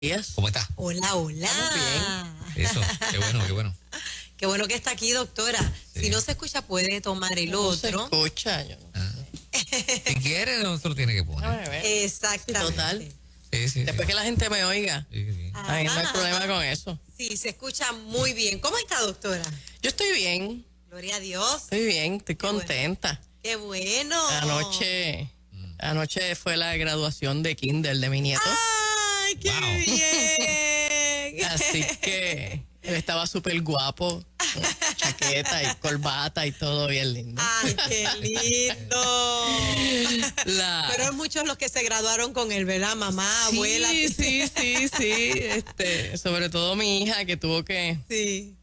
días. ¿Cómo está? Hola, hola. Estamos bien. Eso, qué bueno, qué bueno. Qué bueno que está aquí, doctora. Sí. Si no se escucha, puede tomar el No se otro. escucha, yo no sé. Si quiere, no se lo tiene que poner. Déjame ver. Exactamente. Total. Sí. Después que la gente me oiga, Sí. ahí no hay Ajá. problema con eso. Sí, se escucha muy bien. ¿Cómo está, doctora? Yo estoy bien, Gloria a Dios. estoy contenta. Qué bueno. Anoche fue la graduación de kinder de mi nieto. ¡Ay, qué Wow. bien! Así que él estaba súper guapo, con chaqueta y corbata y todo bien lindo. ¡Ay, qué lindo! Pero hay muchos los que se graduaron con él, ¿verdad? Mamá, abuela. Sí. Sobre todo mi hija que tuvo que Sí.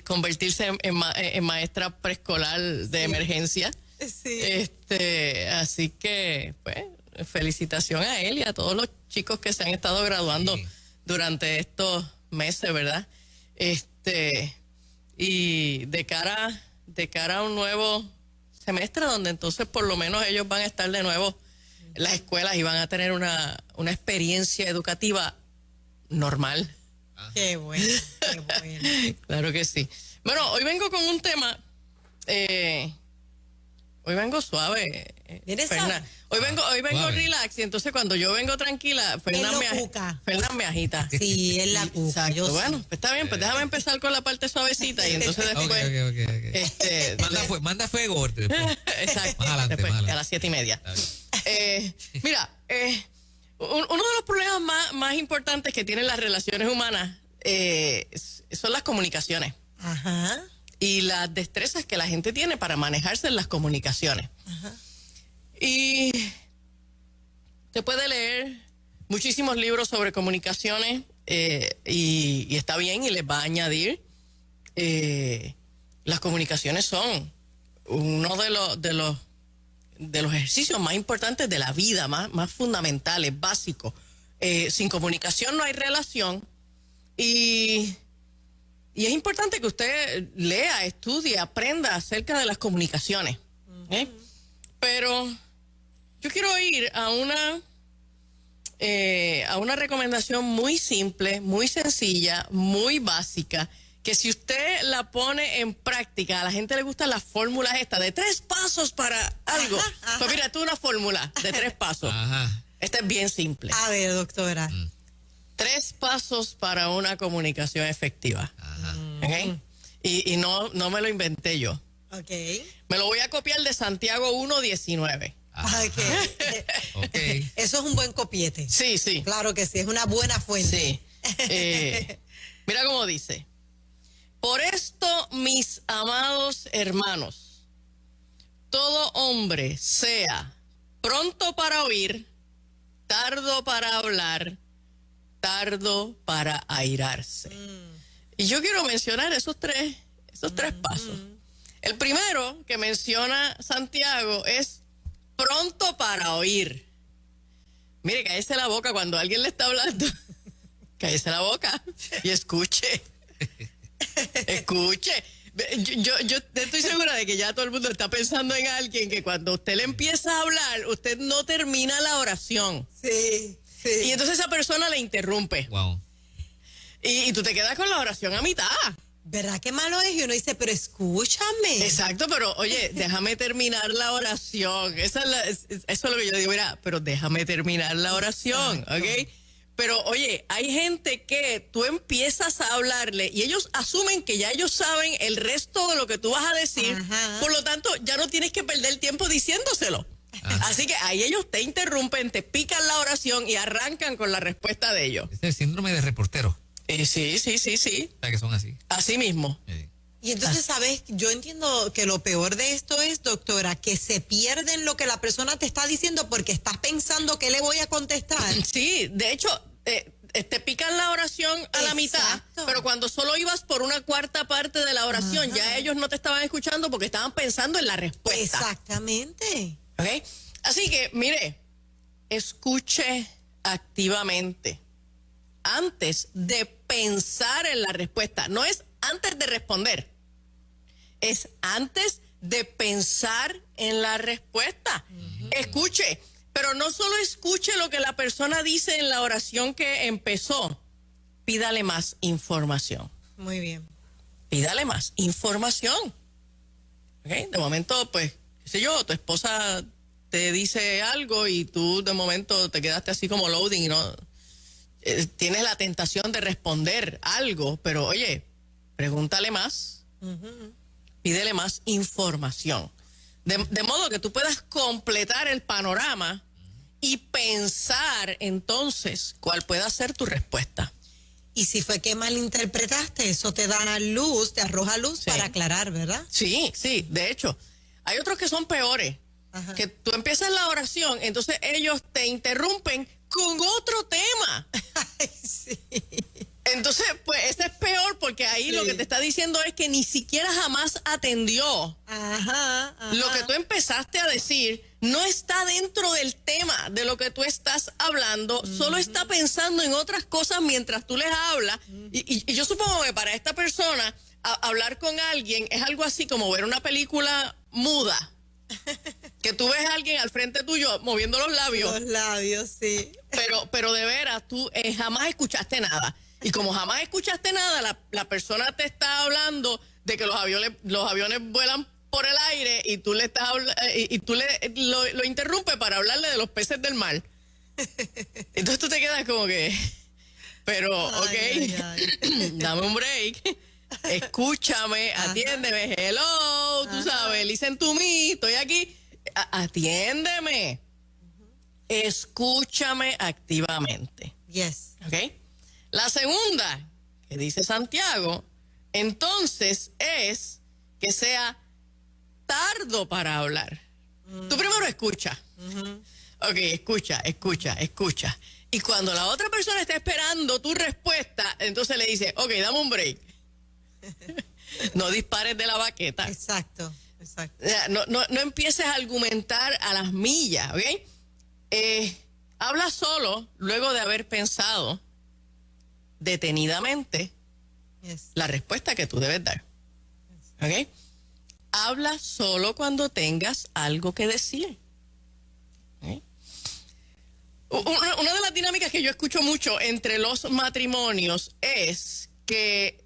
convertirse en maestra preescolar de emergencia. Sí. Así que, pues, felicitación a él y a todos los chicos que se han estado graduando Sí. durante estos meses, ¿verdad? Y de cara a un nuevo semestre donde entonces por lo menos ellos van a estar de nuevo en las escuelas y van a tener una experiencia educativa normal. Qué bueno, qué bueno. Claro que sí. Bueno, hoy vengo con un tema. Hoy vengo suave. ¿Vienes Fernan. suave? Hoy vengo Suave. relax y entonces cuando yo vengo tranquila, Fernan Él lo cuca. me agita. Sí, es la cuca. Exacto. Yo Bueno, sí. pues está bien, pues déjame empezar con la parte suavecita y entonces Ok. después. Manda fuego después. Exacto. Más adelante, Después, más adelante. a las 7:30. Está bien. Mira, uno de los problemas más importantes que tienen las relaciones humanas son las comunicaciones Ajá. y las destrezas que la gente tiene para manejarse en las comunicaciones. Ajá. Y usted puede leer muchísimos libros sobre comunicaciones y está bien y les va a añadir. Las comunicaciones son uno de los ejercicios más importantes de la vida, más fundamentales, básicos. Sin comunicación no hay relación y es importante que usted lea, estudie, aprenda acerca de las comunicaciones. Pero yo quiero ir a una recomendación muy simple, muy sencilla, muy básica, que si usted la pone en práctica, a la gente le gustan las fórmulas estas de 3 pasos para algo. Ajá. Pues mira, tú una fórmula de 3 pasos. Ajá. Esta es bien simple. A ver, doctora. 3 pasos para una comunicación efectiva. Ajá. ¿Ok? Y no me lo inventé yo. Ok. Me lo voy a copiar de Santiago 1:19. Ok. Ok. Eso es un buen copiete. Sí. Claro que sí, es una buena fuente. Sí. Mira cómo dice. Por esto, mis amados hermanos, todo hombre sea pronto para oír, tardo para hablar, tardo para airarse. Y yo quiero mencionar esos tres pasos. El primero que menciona Santiago es pronto para oír. Mire, cállese la boca cuando alguien le está hablando. Cállese la boca y escuche. Escuche. Yo estoy segura de que ya todo el mundo está pensando en alguien que cuando usted le empieza a hablar, usted no termina la oración. Sí. Y entonces esa persona le interrumpe. Wow. Y tú te quedas con la oración a mitad. ¿Verdad que malo es? Y uno dice, pero escúchame. Exacto, pero oye, déjame terminar la oración. Eso es lo que yo digo, mira, pero déjame terminar la oración, ¿ok? Pero oye, hay gente que tú empiezas a hablarle y ellos asumen que ya ellos saben el resto de lo que tú vas a decir. Ajá. Por lo tanto, ya no tienes que perder tiempo diciéndoselo. Así que ahí ellos te interrumpen, te pican la oración y arrancan con la respuesta de ellos. Es el síndrome de reportero. Sí. O sea, que son así. Así mismo. Y entonces, ¿sabes? Yo entiendo que lo peor de esto es, doctora, que se pierde en lo que la persona te está diciendo porque estás pensando qué le voy a contestar. Sí, de hecho, te pican la oración a la mitad, Exacto. pero cuando solo ibas por una cuarta parte de la oración, ya ellos no te estaban escuchando porque estaban pensando en la respuesta. Exactamente. ¿Ok? Así que, mire, escuche activamente antes de pensar en la respuesta. No es antes de responder, es antes de pensar en la respuesta. Escuche, Pero no solo escuche lo que la persona dice en la oración que empezó, pídale más información. Muy bien. Pídale más información. ¿Okay? De momento, pues, qué sé yo, tu esposa te dice algo y tú de momento te quedaste así como loading y no tienes la tentación de responder algo, pero oye, pregúntale más, pídele más información. De modo que tú puedas completar el panorama y pensar entonces cuál pueda ser tu respuesta. Y si fue que malinterpretaste, eso te da luz, te arroja luz para aclarar, ¿verdad? Sí, sí. De hecho, hay otros que son peores. Ajá. Que tú empiezas la oración, entonces ellos te interrumpen con otro tema. Ay, sí. Entonces, pues, ese es peor porque ahí lo que te está diciendo es que ni siquiera jamás atendió. Ajá. Lo que tú empezaste a decir no está dentro del tema de lo que tú estás hablando, solo está pensando en otras cosas mientras tú les hablas. Y yo supongo que para esta persona, hablar con alguien es algo así como ver una película muda. Que tú ves a alguien al frente tuyo moviendo los labios. Los labios, sí. Pero de veras, tú jamás escuchaste nada. Y como jamás escuchaste nada, la persona te está hablando de que los aviones vuelan por el aire y tú le estás y tú lo interrumpes para hablarle de los peces del mar. Entonces tú te quedas como que, pero, ok, dame un break. Escúchame, atiéndeme, hello, tú sabes, listen to me, estoy aquí, atiéndeme, escúchame activamente. Yes. ¿Ok? La segunda, que dice Santiago, entonces es que sea tardo para hablar. Tú primero escucha. Ok, escucha. Y cuando la otra persona está esperando tu respuesta, entonces le dice, ok, dame un break. No dispares de la baqueta. Exacto. No empieces a argumentar a las millas, ¿ok? Habla solo luego de haber pensado detenidamente la respuesta que tú debes dar. ¿Ok? Habla solo cuando tengas algo que decir. ¿Ok? Una de las dinámicas que yo escucho mucho entre los matrimonios es que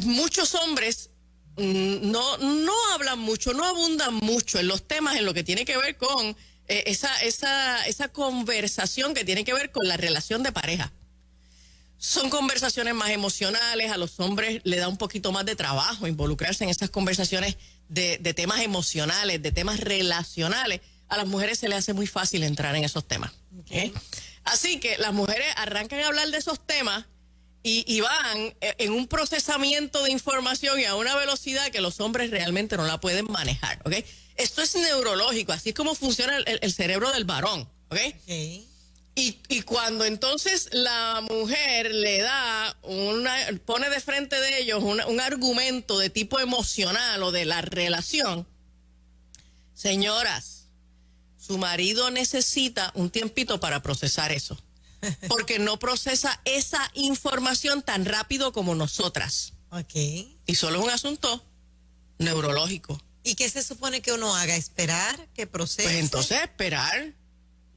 muchos hombres no hablan mucho, no abundan mucho en los temas en lo que tiene que ver con esa conversación que tiene que ver con la relación de pareja. Son conversaciones más emocionales, a los hombres le da un poquito más de trabajo involucrarse en esas conversaciones de temas emocionales, de temas relacionales. A las mujeres se les hace muy fácil entrar en esos temas. ¿Okay? Así que las mujeres arrancan a hablar de esos temas y van en un procesamiento de información y a una velocidad que los hombres realmente no la pueden manejar. ¿Okay? Esto es neurológico, así es como funciona el cerebro del varón. ¿Okay? Y cuando entonces la mujer le da pone de frente de ellos un argumento de tipo emocional o de la relación, señoras, su marido necesita un tiempito para procesar eso, porque no procesa esa información tan rápido como nosotras. Okay. Y solo es un asunto neurológico. ¿Y qué se supone que uno haga? ¿Esperar que procese? Pues entonces esperar.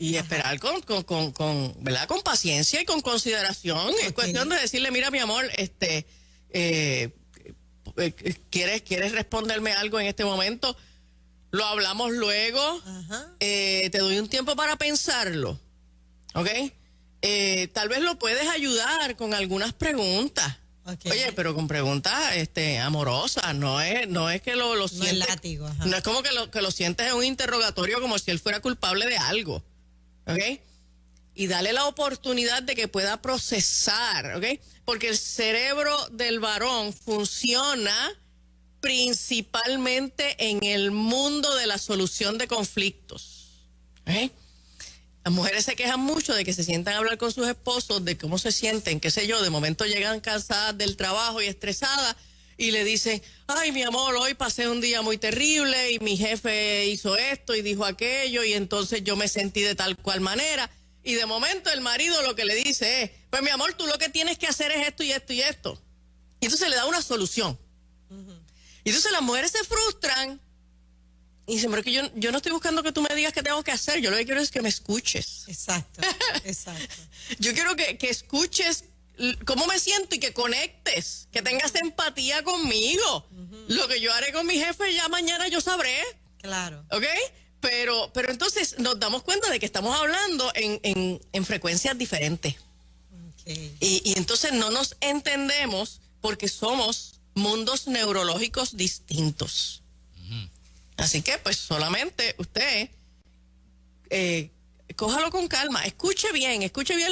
Y esperar ¿verdad? Con paciencia y con consideración. Okay. Es cuestión de decirle, mira, mi amor, ¿quieres responderme algo en este momento? Lo hablamos luego. Te doy un tiempo para pensarlo. ¿Ok? Tal vez lo puedes ayudar con algunas preguntas. Okay. Oye, pero con preguntas amorosas, no es que lo sientes. No es látigo. No es como que lo sientes en un interrogatorio como si él fuera culpable de algo. ¿Ok? Y dale la oportunidad de que pueda procesar, ¿ok? Porque el cerebro del varón funciona principalmente en el mundo de la solución de conflictos. ¿Ok? Las mujeres se quejan mucho de que se sientan a hablar con sus esposos, de cómo se sienten, qué sé yo, de momento llegan cansadas del trabajo y estresadas y le dicen, ay, mi amor, hoy pasé un día muy terrible y mi jefe hizo esto y dijo aquello y entonces yo me sentí de tal cual manera. Y de momento el marido lo que le dice es, pues mi amor, tú lo que tienes que hacer es esto y esto y esto. Y entonces le da una solución. Y entonces las mujeres se frustran Y dice, pero es que yo no estoy buscando que tú me digas qué tengo que hacer, yo lo que quiero es que me escuches. Exacto, exacto. Yo quiero que escuches cómo me siento y que conectes, que tengas empatía conmigo. Lo que yo haré con mi jefe ya mañana yo sabré. Claro. ¿Ok? Pero entonces nos damos cuenta de que estamos hablando en frecuencias diferentes. Okay. Y entonces no nos entendemos porque somos mundos neurológicos distintos. Así que pues solamente usted cójalo con calma, escuche bien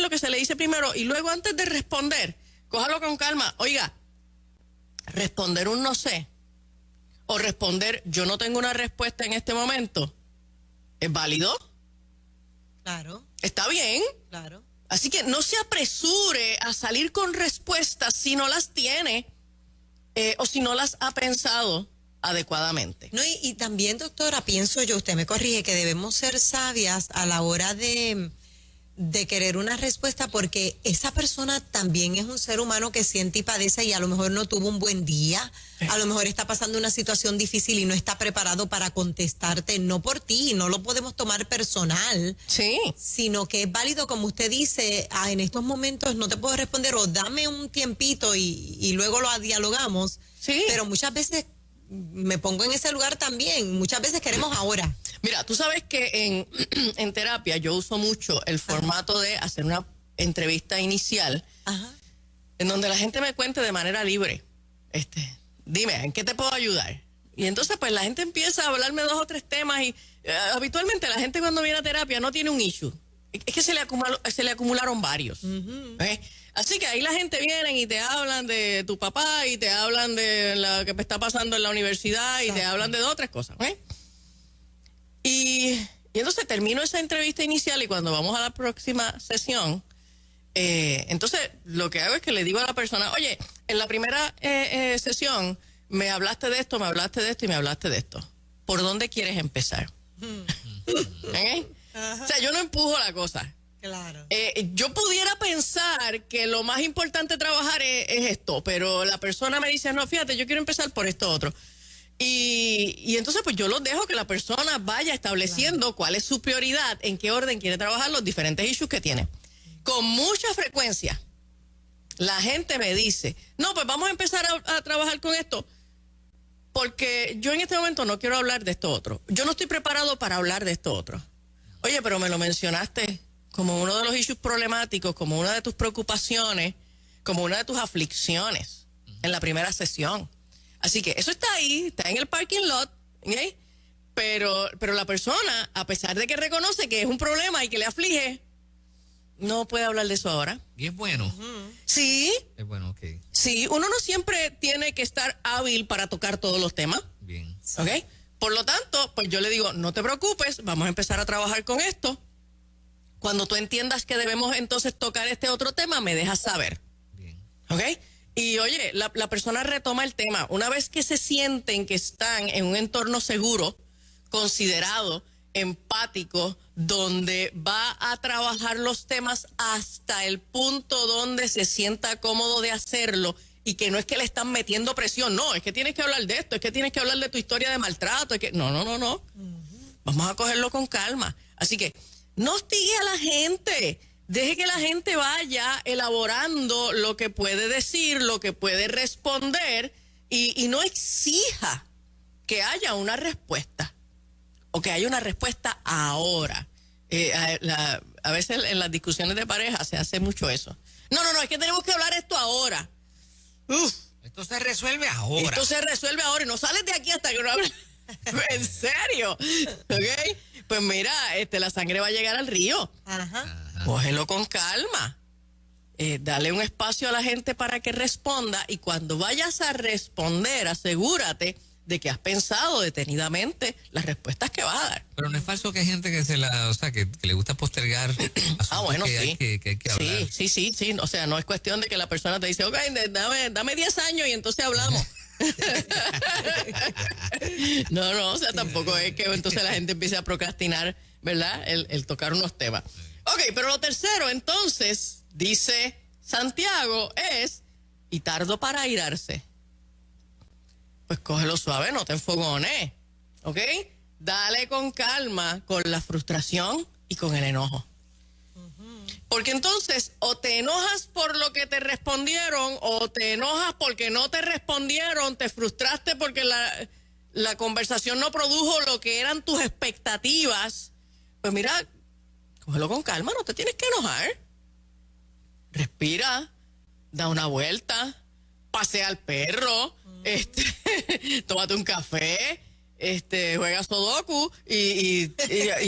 lo que se le dice primero y luego antes de responder, cójalo con calma. Oiga, responder un no sé o responder yo no tengo una respuesta en este momento, ¿es válido? Claro, ¿Está bien? claro. Así que no se apresure a salir con respuestas si no las tiene o si no las ha pensado adecuadamente. No, y también, doctora, pienso yo, usted me corrige, que debemos ser sabias a la hora de querer una respuesta, porque esa persona también es un ser humano que siente y padece y a lo mejor no tuvo un buen día, a lo mejor está pasando una situación difícil y no está preparado para contestarte, no por ti, no lo podemos tomar personal, Sí. sino que es válido, como usted dice, en estos momentos no te puedo responder o dame un tiempito y luego lo dialogamos, Sí. pero muchas veces me pongo en ese lugar también, muchas veces queremos ahora. Mira, tú sabes que en terapia yo uso mucho el formato de hacer una entrevista inicial Ajá. en donde la gente me cuente de manera libre. Dime, ¿en qué te puedo ayudar? Y entonces pues la gente empieza a hablarme 2 o 3 temas y habitualmente la gente cuando viene a terapia no tiene un issue. Es que se le acumularon varios. ¿Ok? Así que ahí la gente viene y te hablan de tu papá y te hablan de lo que está pasando en la universidad y te hablan de 2 o 3 cosas. ¿Ok? Y entonces termino esa entrevista inicial y cuando vamos a la próxima sesión, entonces lo que hago es que le digo a la persona, oye, en la primera sesión me hablaste de esto, me hablaste de esto y me hablaste de esto. ¿Por dónde quieres empezar? ¿Okay? O sea, yo no empujo la cosa. Claro. Yo pudiera pensar que lo más importante trabajar es esto, pero la persona me dice, no, fíjate, yo quiero empezar por esto otro. Y entonces pues yo los dejo que la persona vaya estableciendo cuál es su prioridad, en qué orden quiere trabajar los diferentes issues que tiene. Con mucha frecuencia la gente me dice, no, pues vamos a empezar a trabajar con esto porque yo en este momento no quiero hablar de esto otro. Yo no estoy preparado para hablar de esto otro. Oye, pero me lo mencionaste como uno de los issues problemáticos, como una de tus preocupaciones, como una de tus aflicciones en la primera sesión. Así que eso está ahí, está en el parking lot, ¿okay? Pero la persona, a pesar de que reconoce que es un problema y que le aflige, no puede hablar de eso ahora. Y es bueno. Sí, Es bueno, ok. sí, uno no siempre tiene que estar hábil para tocar todos los temas, Bien. ¿ok? Por lo tanto, pues yo le digo, no te preocupes, vamos a empezar a trabajar con esto. Cuando tú entiendas que debemos entonces tocar este otro tema, me dejas saber, Bien. ¿ok? Y oye, la persona retoma el tema. Una vez que se sienten que están en un entorno seguro, considerado, empático, donde va a trabajar los temas hasta el punto donde se sienta cómodo de hacerlo y que no es que le están metiendo presión, no, es que tienes que hablar de esto, es que tienes que hablar de tu historia de maltrato, es que no. Vamos a cogerlo con calma. Así que no hostigue a la gente. Deje que la gente vaya elaborando lo que puede decir, lo que puede responder y no exija que haya una respuesta o que haya una respuesta ahora. A veces en las discusiones de pareja se hace mucho eso. No, es que tenemos que hablar esto ahora. Uf, Esto se resuelve ahora. esto se resuelve ahora y no sales de aquí hasta que no hables. ¿En serio? ¿Ok? Pues mira, la sangre va a llegar al río. Ajá. Cógelo con calma. Dale un espacio a la gente para que responda y cuando vayas a responder, asegúrate de que has pensado detenidamente las respuestas que vas a dar. Pero no es falso que hay gente que le gusta postergar asuntos Bueno, que sí. hay que hablar. Sí. O sea, no es cuestión de que la persona te dice, ok, dame 10 años y entonces hablamos. No, o sea, tampoco es que entonces la gente empiece a procrastinar, ¿verdad? El tocar unos temas. Ok, pero lo tercero, entonces, dice Santiago, es, y tardo para airarse. Pues cógelo suave, no te enfogones, ¿ok? dale con calma con la frustración y con el enojo. Porque entonces o te enojas por lo que te respondieron o te enojas porque no te respondieron, te frustraste porque la conversación no produjo lo que eran tus expectativas. Pues mira, cógelo con calma, no te tienes que enojar. Respira, da una vuelta, pasea al perro, tómate un café, juega Sudoku y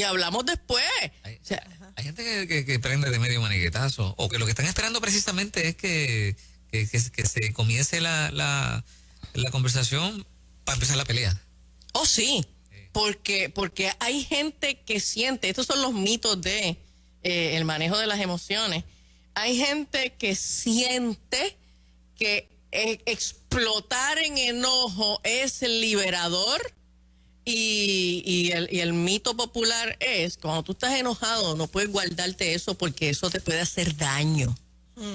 hablamos después. O sea, hay gente que prende de medio maniquetazo, o que lo que están esperando precisamente es que se comience la conversación para empezar la pelea. oh, sí, porque hay gente que siente, estos son los mitos de el manejo de las emociones. Hay gente que siente que explotar en enojo es liberador y el mito popular es, cuando tú estás enojado no puedes guardarte eso porque eso te puede hacer daño.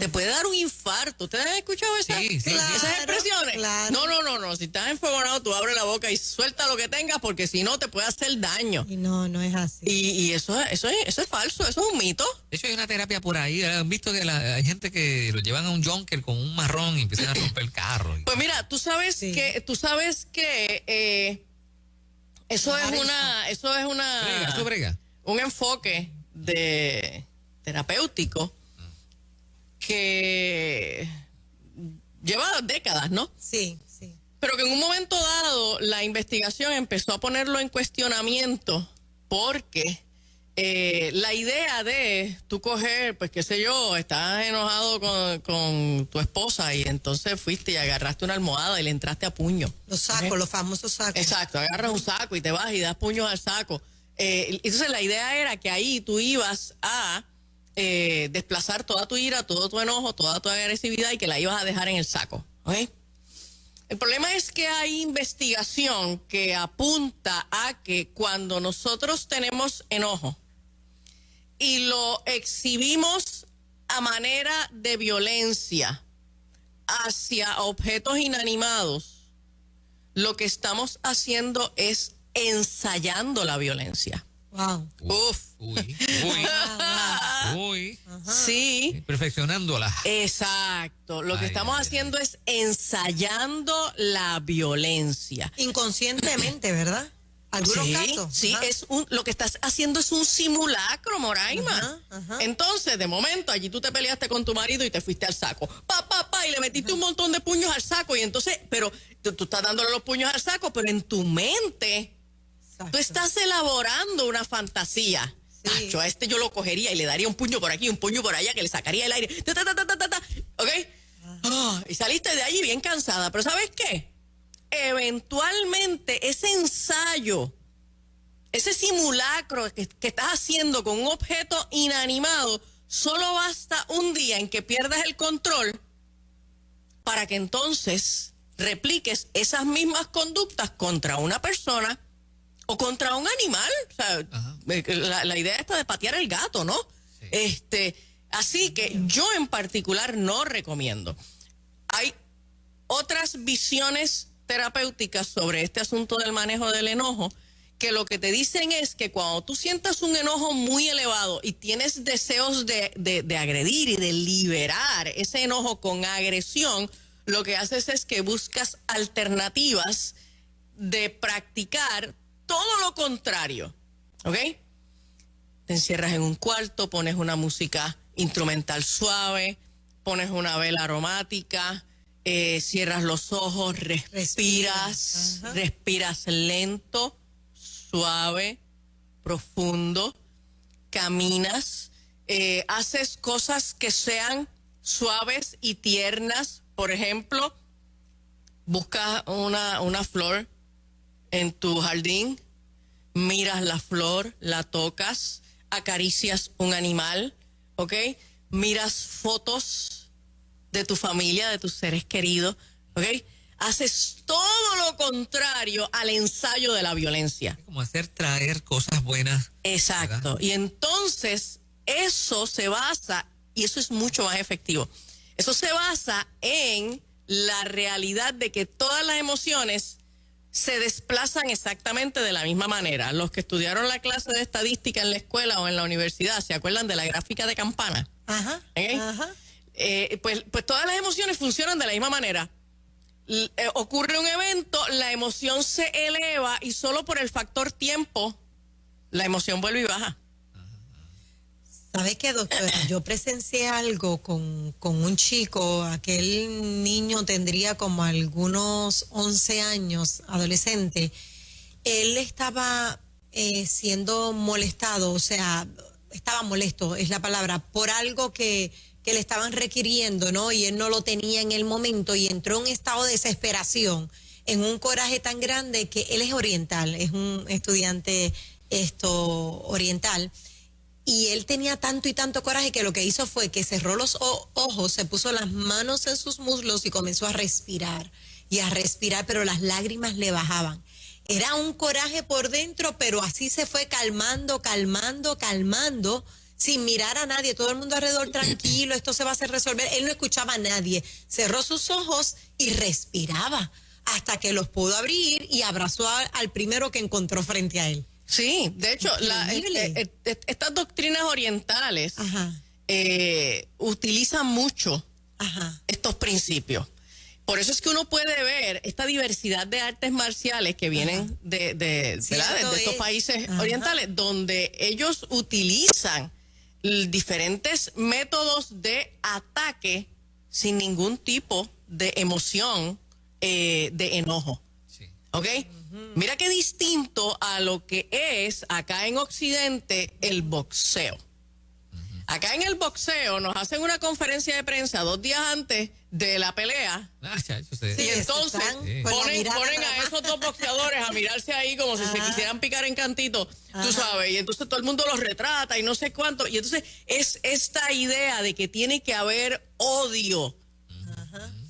Te puede dar un infarto. ¿Ustedes han escuchado esas expresiones? Claro. No. Si estás enfogonado, tú abres la boca y suelta lo que tengas porque si no te puede hacer daño. Y no es así. Y eso es falso, eso es un mito. De hecho, hay una terapia por ahí. Han visto que hay gente que lo llevan a un junker con un marrón y empiezan a romper el carro. Pues mira, tú sabes que eso es brega. un enfoque terapéutico que lleva décadas, ¿no? Sí. Pero que en un momento dado la investigación empezó a ponerlo en cuestionamiento porque la idea de tú coger, pues qué sé yo, estás enojado con tu esposa y entonces fuiste y agarraste una almohada y le entraste a puño. Los sacos, ¿okay? los famosos sacos. Exacto, agarras un saco y te vas y das puños al saco. Entonces la idea era que ahí tú ibas a desplazar toda tu ira, todo tu enojo, toda tu agresividad y que la ibas a dejar en el saco. ¿Okay? El problema es que hay investigación que apunta a que cuando nosotros tenemos enojo y lo exhibimos a manera de violencia hacia objetos inanimados, lo que estamos haciendo es ensayando la violencia. Wow. Uy. Sí. Perfeccionándola. Exacto. Lo que estamos haciendo es ensayando la violencia. Inconscientemente, ¿verdad? Algunos casos. Sí, lo que estás haciendo es un simulacro, Moraima. Entonces, de momento, allí tú te peleaste con tu marido y te fuiste al saco. Y le metiste un montón de puños al saco. Y entonces, pero tú estás dándole los puños al saco, pero en tu mente, tú estás elaborando una fantasía. Sí. Nacho, a yo lo cogería y le daría un puño por aquí, un puño por allá, que le sacaría el aire. ¿Ok? Y saliste de allí bien cansada. Pero ¿sabes qué? Eventualmente ese ensayo, ese simulacro que estás haciendo con un objeto inanimado, solo basta un día en que pierdas el control para que entonces repliques esas mismas conductas contra una persona o contra un animal. O sea, la idea está de patear el gato, ¿no? Sí. Así que yo en particular no recomiendo. Hay otras visiones terapéuticas sobre este asunto del manejo del enojo, que lo que te dicen es que cuando tú sientas un enojo muy elevado y tienes deseos de agredir y de liberar ese enojo con agresión, lo que haces es que buscas alternativas de practicar todo lo contrario, ¿ok? Te encierras en un cuarto, pones una música instrumental suave, pones una vela aromática, cierras los ojos, respiras lento, suave, profundo, caminas, haces cosas que sean suaves y tiernas. Por ejemplo, buscas una flor en tu jardín, miras la flor, la tocas, acaricias un animal, ¿ok? Miras fotos de tu familia, de tus seres queridos, ¿ok? Haces todo lo contrario al ensayo de la violencia. Como traer cosas buenas. Exacto. ¿Verdad? Y entonces eso se basa, y eso es mucho más efectivo, eso se basa en la realidad de que todas las emociones se desplazan exactamente de la misma manera. Los que estudiaron la clase de estadística en la escuela o en la universidad, ¿se acuerdan de la gráfica de campana? Ajá. ¿Okay? Ajá. Pues todas las emociones funcionan de la misma manera. Ocurre un evento, la emoción se eleva y solo por el factor tiempo la emoción vuelve y baja. ¿Sabe qué, doctora? Yo presencié algo con un chico, aquel niño tendría como algunos 11 años, adolescente. Él estaba siendo molestado, o sea, estaba molesto, es la palabra, por algo que le estaban requiriendo, ¿no? Y él no lo tenía en el momento y entró en un estado de desesperación, en un coraje tan grande que él es oriental, es un estudiante oriental. Y él tenía tanto y tanto coraje que lo que hizo fue que cerró los ojos, se puso las manos en sus muslos y comenzó a respirar, pero las lágrimas le bajaban. Era un coraje por dentro, pero así se fue calmando, sin mirar a nadie, todo el mundo alrededor tranquilo, esto se va a hacer resolver. Él no escuchaba a nadie, cerró sus ojos y respiraba hasta que los pudo abrir y abrazó al primero que encontró frente a él. Sí, de hecho, estas doctrinas orientales utilizan mucho estos principios. Por eso es que uno puede ver esta diversidad de artes marciales que vienen de estos países orientales, donde ellos utilizan diferentes métodos de ataque sin ningún tipo de emoción, de enojo. Sí. ¿Ok? Mira qué distinto a lo que es acá en Occidente el boxeo. Acá en el boxeo nos hacen una conferencia de prensa 2 días antes de la pelea. Y entonces ponen a esos 2 boxeadores a mirarse ahí como si se quisieran picar en cantito, tú sabes, y entonces todo el mundo los retrata y no sé cuánto. Y entonces es esta idea de que tiene que haber odio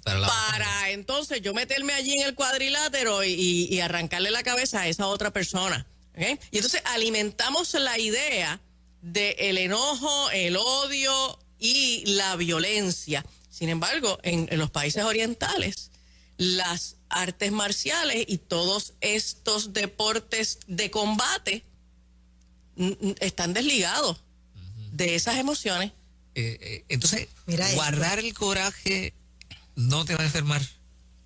para entonces yo meterme allí en el cuadrilátero y arrancarle la cabeza a esa otra persona. ¿Okay? Y entonces alimentamos la idea del enojo, el odio y la violencia. Sin embargo, en los países orientales, las artes marciales y todos estos deportes de combate están desligados de esas emociones. Entonces, Mira guardar el coraje no te va a enfermar.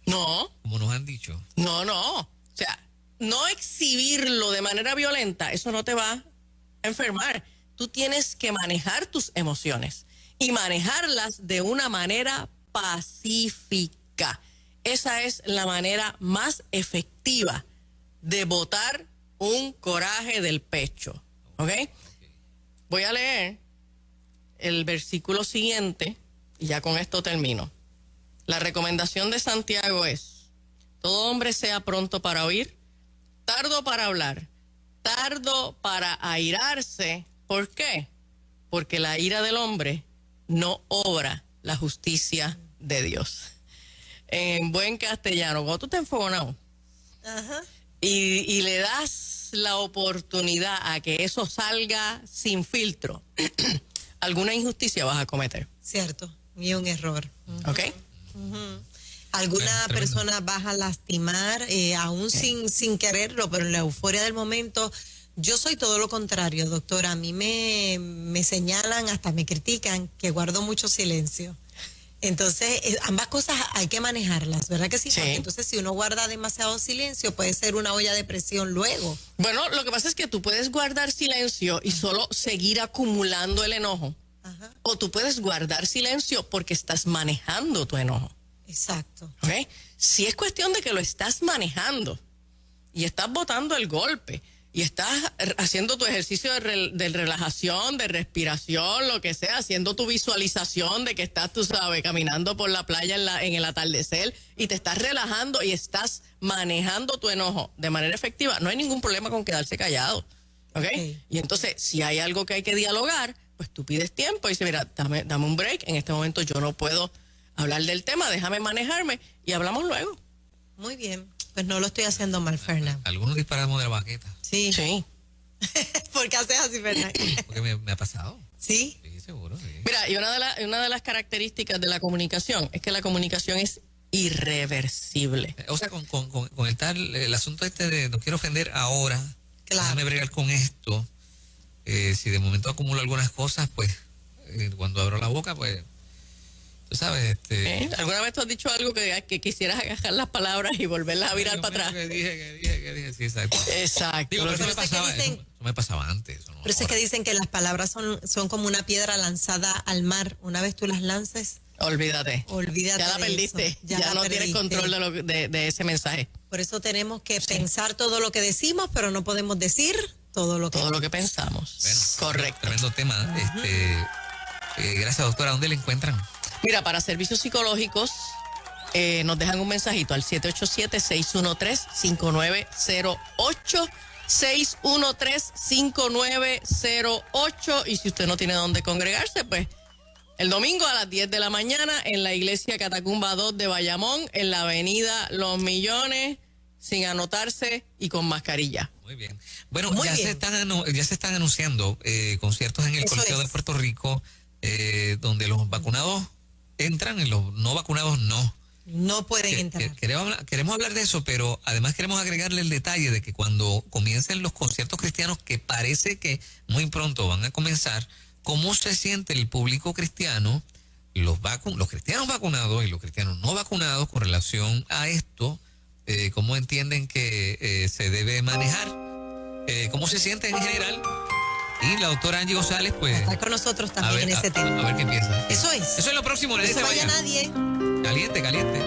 No. Como nos han dicho. No. O sea, no exhibirlo de manera violenta, eso no te va a enfermar. Tú tienes que manejar tus emociones y manejarlas de una manera pacífica. Esa es la manera más efectiva de botar un coraje del pecho. ¿Ok? Voy a leer el versículo siguiente y ya con esto termino. La recomendación de Santiago es: todo hombre sea pronto para oír, tardo para hablar, tardo para airarse. ¿Por qué? Porque la ira del hombre no obra la justicia de Dios. En buen castellano, cuando tú te enfogonado y le das la oportunidad a que eso salga sin filtro, alguna injusticia vas a cometer. Cierto, y un error. ¿Ok? Alguna persona vas a lastimar, aún sin quererlo, pero en la euforia del momento. Yo soy todo lo contrario, doctora. A mí me señalan, hasta me critican, que guardo mucho silencio. Entonces, ambas cosas hay que manejarlas, ¿verdad que sí? Sí. Porque entonces, si uno guarda demasiado silencio, puede ser una olla de presión luego. Bueno, lo que pasa es que tú puedes guardar silencio y solo seguir acumulando el enojo. O tú puedes guardar silencio porque estás manejando tu enojo. Exacto. ¿Ok? Si es cuestión de que lo estás manejando y estás botando el golpe y estás haciendo tu ejercicio de relajación, de respiración, lo que sea, haciendo tu visualización de que estás, tú sabes, caminando por la playa en el atardecer y te estás relajando y estás manejando tu enojo de manera efectiva, no hay ningún problema con quedarse callado. ¿Ok? Y entonces, si hay algo que hay que dialogar, pues tú pides tiempo y dices, mira, dame un break, en este momento yo no puedo hablar del tema, déjame manejarme y hablamos luego. Muy bien. Pues no lo estoy haciendo mal, Fernán. Algunos disparamos de la baqueta. Sí. ¿Por qué haces así, Fernán? Porque me ha pasado. ¿Sí? Sí, seguro, sí. Mira, y una de las características de la comunicación es que la comunicación es irreversible. O sea, con el asunto este de no quiero ofender ahora, Claro. déjame bregar con esto. Si de momento acumulo algunas cosas, pues cuando abro la boca, pues tú sabes, ¿Alguna vez tú has dicho algo que quisieras agarrar las palabras y volverlas a virar para atrás? Que dije, sí, exacto. Exacto. Digo, pero eso Por me eso es que pasaba, dicen- eso me pasaba antes. Eso no Por eso es que ahora. dicen que las palabras son como una piedra lanzada al mar. Una vez tú las lances, Olvídate. olvídate Ya la de perdiste. eso. Ya la no tienes perdiste. control de ese mensaje. Por eso tenemos que pensar todo lo que decimos, pero no podemos decir todo lo que Todo lo que pensamos. Bueno, Correcto. Tremendo tema. Gracias, doctora. ¿Dónde le encuentran? Mira, para servicios psicológicos, nos dejan un mensajito al 787-613-5908. 613-5908. Y si usted no tiene dónde congregarse, pues el domingo a las 10 de la mañana en la iglesia Catacumba 2 de Bayamón, en la avenida Los Millones, sin anotarse y con mascarilla. Muy bien. Bueno, Muy ya bien. se están anunciando conciertos en el Eso Coliseo es. de Puerto Rico, donde los vacunados entran y los no vacunados no. no pueden entrar. Queremos hablar de eso, pero además queremos agregarle el detalle de que cuando comiencen los conciertos cristianos, que parece que muy pronto van a comenzar, ¿cómo se siente el público cristiano, los cristianos vacunados y los cristianos no vacunados con relación a esto? ¿Cómo entienden que se debe manejar? ¿Cómo se sienten en general? Y la doctora Angie González, pues, Está con nosotros también en ese tema. a ver qué piensa. Eso es. Eso es lo próximo, No nadie se se vaya vaya. nadie. Caliente, caliente.